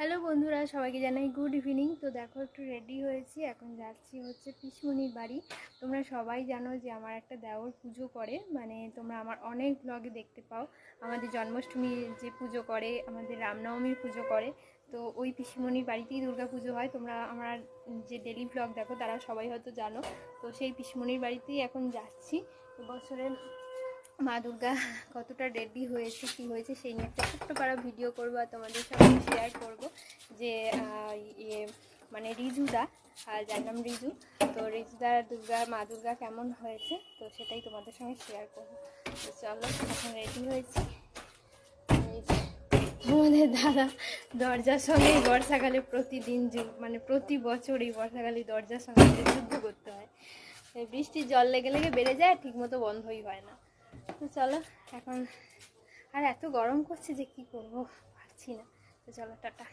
Hello বন্ধুরা, সবাইকে জানাই গুড ইভিনিং। তো দেখো একটু রেডি হয়েছি, এখন যাচ্ছি হচ্ছে পিসমণির বাড়ি। তোমরা সবাই জানো যে আমার একটা দেওর পুজো করে, মানে তোমরা আমার অনেক ব্লগে দেখতে পাও আমাদের জন্মাষ্টমীর যে পুজো করে, আমাদের রামনবমীর পুজো করে। তো ওই পিসমণির বাড়িতেই দুর্গা পুজো হয়। তোমরা আমার যে ডেলি ব্লগ দেখো তারা সবাই হয়তো জানো। তো সেই পিসমণির বাড়িতেই এখন যাচ্ছি। এবছরের মা দুর্গা কতটা রেডি হয়েছে, কী হয়েছে সেই নিয়ে একটা ছোট্ট পারা ভিডিও করবো আর তোমাদের সঙ্গে শেয়ার করব। যে মানে রিজুদা, যার নাম রিজু, তো রিজুদার মা দুর্গা কেমন হয়েছে তো সেটাই তোমাদের সঙ্গে শেয়ার করবো। তো চলো, এখন রেডি হয়েছি। আমাদের দাদা দরজার সঙ্গে বর্ষাকালে প্রতিদিন মানে প্রতি বছর এই বর্ষাকালে দরজার সঙ্গে যুদ্ধ করতে হয়। বৃষ্টির জল লেগে লেগে বেড়ে যায়, ঠিক মতো বন্ধই হয় না। তো চলো এখন, আর এত গরম করছে যে কি করবো পারছি না। তো চলো টাটা।